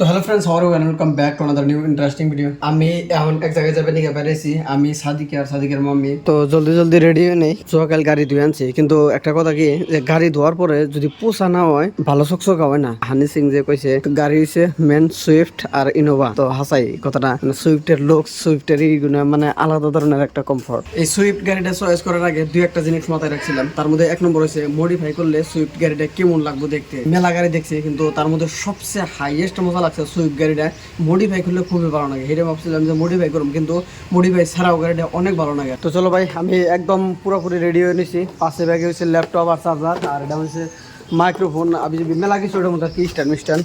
তো hello friends, how are you and welcome back to another new interesting video. আমি এখন এক জায়গায় যাবে নিয়ে বেরিয়েছি, আমি সাদিক আর সাদিকের মাম্মি। তো জলদি জলদি রেডি হয়ে নেই, সকাল গাড়ি ধুয়ে আনছি। কিন্তু একটা কথা কি, যে গাড়ি ধোয়ার পরে যদি পোষা না হয়, ভালো চকচকা হয় না। হানি সিং যে কইছে গাড়ি হইছে মেন সুইফট আর ইনোভা, তো হাসাই কথাটা। সুইফটের লোক, সুইফটের এইগুলো মানে আলাদা ধরনের একটা কমফর্ট। এই সুইফট গাড়িটা চয়েস করার আগে দুই একটা জিনিস মাথায় রাখছিলাম। তার মধ্যে এক নম্বর হচ্ছে মডিফাই করলে সুইফট গাড়িটা কেমন লাগবে দেখতে। মেলা গাড়ি দেখছি, কিন্তু তার মধ্যে সবচেয়ে হাইয়েস্ট মজা লাগছে সুইফট গাড়িটা মডিফাই করলে খুবই ভালো লাগে। এটা ভাবছিলাম যে মডিফাই করুন, কিন্তু মডিফাই ছাড়াও গাড়িটা অনেক ভালো লাগে। তো চলো ভাই, আমি একদম পুরোপুরি রেডি হয়ে নিছি। পাশে ব্যাগে হচ্ছে ল্যাপটপ আর চার্জার, আর এটা হচ্ছে মাইক্রোফোন। আমি মেলা কিছু ওটার মধ্যে কি স্ট্যান্ড মিস্ট্যান্ড।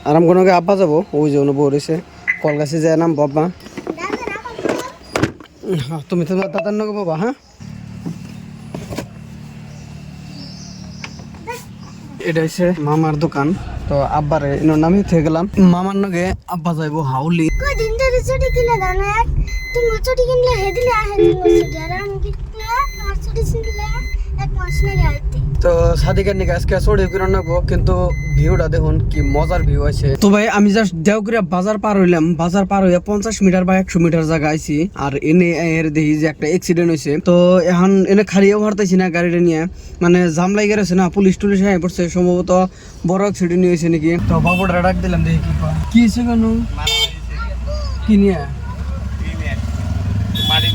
আর আমি কোনো আব্বা যাবো, ওই যে বউ রয়েছে কলগাছি যায় নাম বাবা। হ্যাঁ, তুমি তো দাদার নগে বাবা। হ্যাঁ, এটা হচ্ছে মামার দোকান। তো আব্বারে এনার নামই থেকে গেলাম। মামার নগে আব্বা যাইবো হাউলি। কদিন ধরে ছুটি কিনে দাও না, তুমি ছুটি কিনলে হেদিলে ছুটি আর আমি কিনলে আমার ছুটি কিনলে এক মাস লাগে আইতে। তো সাদিকের নিকে আজকে ছড়ি কিনে নেবো, কিন্তু ভিউটা দেখুন কি মজার ভিউ আছে। তো ভাই আমি জাস্ট দেওঘরিয়া বাজার পার হইলাম। বাজার পার হইয়া 50 মিটার বা 100 মিটার জায়গা আইছি, আর এনে এর দেখি যে একটা অ্যাক্সিডেন্ট হয়েছে। তো এখন এনে খালিও হারতেছি না গাড়িটা নিয়ে, মানে জাম লাগি গেছে না, পুলিশ টুলিশ হয়ে পড়ছে, সম্ভবত বড় অ্যাক্সিডেন্ট হয়েছে নাকি। তো বাবুটা ডাক দিলাম, দেখি কি কয়। কি হয়েছে কেন, কি নিয়ে মারি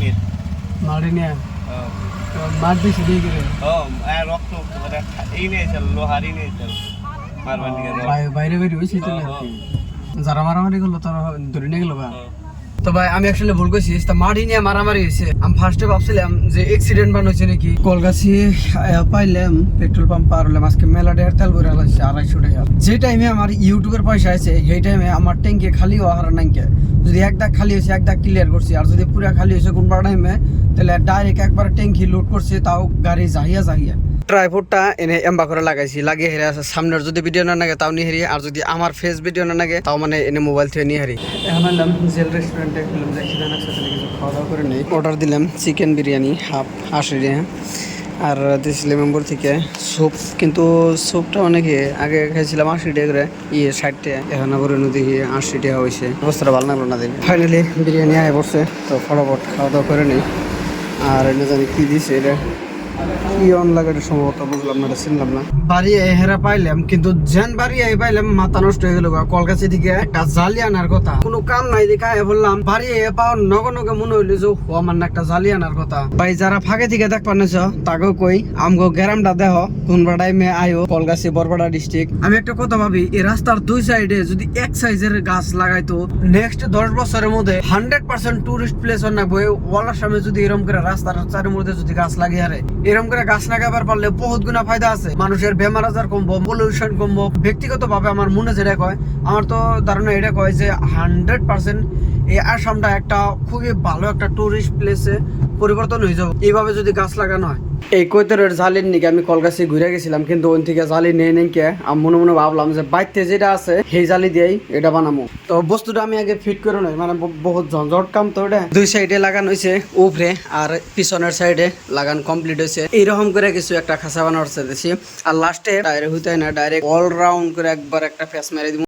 নিয়ে মার দিয়েছে দিয়ে গেলে বাইরে বাইরে হয়েছে যারা মারামারি করলো তারা ধরে নিয়ে গেল। তো ভাই আমি আসলে ভুল করছি, মাটি নিয়ে মারামারি হয়েছে। আমি ফার্স্টে ভাবছিলাম যে অ্যাক্সিডেন্ট বান হয়েছে নাকি। কলগাছি পাইলাম পেট্রোল পাম্প পার হলাম, আজকে মেলা ডেয়ার তেল ভরে লাগছে 250 টাকা। যে টাইমে আমার ইউটিউবের পয়সা আছে, সেই টাইমে আমার ট্যাঙ্কি খালি হওয়ার নাইকে। যদি এক দাগ খালি হয়েছে এক দাগ ক্লিয়ার করছি, আর যদি পুরা খালি হয়েছে কোন টাইমে, তাহলে ডাইরেক্ট একবার ট্যাঙ্কি লোড করছে, তাও গাড়ি যাইয়া যাইয়া। ট্রাইপডটা এনে এম্বা করে লাগাইছি, লাগিয়ে হেরে আছে। সামনের যদি ভিডিও না লাগে তাও নিয়ে হারি, আর যদি আমার ফেস ভিডিও না লাগে তাও মানে এনে মোবাইল থেকে নিয়ে হারি। এখন এলাম জেল রেস্টুরেন্টে, ফিল্ম দেখছিলাম একসাথে, কিছু খাওয়া দাওয়া করে নিই। অর্ডার দিলাম চিকেন বিরিয়ানি হাফ 80 টাকা, আর দিয়েছিলাম মেম্বর থেকে স্যুপ। কিন্তু স্যুপটা অনেকে আগে খাইছিলাম 80 টাকা করে, 60 টাকা। এখন আবার নদী 80 টাকা হয়েছে। অবস্থাটা ভালো লাগলো না দিন। ফাইনালি বিরিয়ানি আয় পড়ছে, তো ফটাফট খাওয়া দাওয়া করে নিই। আর এনে জানি কি দিছে, এটা কি অন লাগে সম্ভবত, বুঝলাম না, চিনলাম না। বাড়ি হেরা পাইলাম, কিন্তু যেন বাড়ি পাইলাম মাথা নষ্ট হয়ে গেল। কলকাতা থেকে একটা জালি আনার কথা, কোনো কাম নাই দেখা বললাম। বাড়ি পাওয়ার নগে নগে মনে হইলো যে আমার না একটা জালি আনার কথা। ভাই যারা ফাঁকে থেকে দেখ পানেছ তাকেও কই, আমগো গ্রামটা দেহ কোন টাইমে আয়ো। কলগাছি বরপাড়া ডিস্ট্রিক্ট। আমি একটা কথা ভাবি, এই রাস্তার দুই সাইডে যদি এক সাইজের গাছ লাগাইতো, নেক্সট 10 বছরের মধ্যে 100% টুরিস্ট প্লেস অনেক বই ওয়ালার সামনে যদি এরকম করে রাস্তার চারের মধ্যে যদি গাছ লাগিয়ে হারে, এরকম করে গাছ লাগাবার পারলে বহুত গুণা ফায়দা আছে। মানুষের বেমার আজার কমবো, পলিউশন কমবো। ব্যক্তিগত ভাবে আমার মনে যেটা কয়, আমার তো ধারণা এটা কয় যে 100% এই আসামটা একটা খুবই ভালো একটা টুরিস্ট প্লেসে পরিবর্তন হয়ে যাবে এইভাবে যদি গাছ লাগানো হয়। এই কৈতরের জালির নিকে আমি কলকাছি ঘুরে গেছিলাম, কিন্তু ওই থেকে জালি নেই নেই কে। আমি মনে মনে ভাবলাম যে বাইতে যেটা আছে সেই জালি দিয়েই এটা বানাবো। তো বস্তুটা আমি আগে ফিট করে নই, মানে বহুত ঝঞ্ঝট কাম। তো এটা দুই সাইডে লাগানো হয়েছে উপরে, আর পিছনের সাইডে লাগান কমপ্লিট হয়েছে। এইরকম করে কিছু একটা খাঁচা বানানোর চাইতেছি। আর লাস্টে ডাইরেক্ট হইতে হয় না, ডাইরেক্ট অলরাউন্ড করে একবার একটা ফেস মেরে দিব।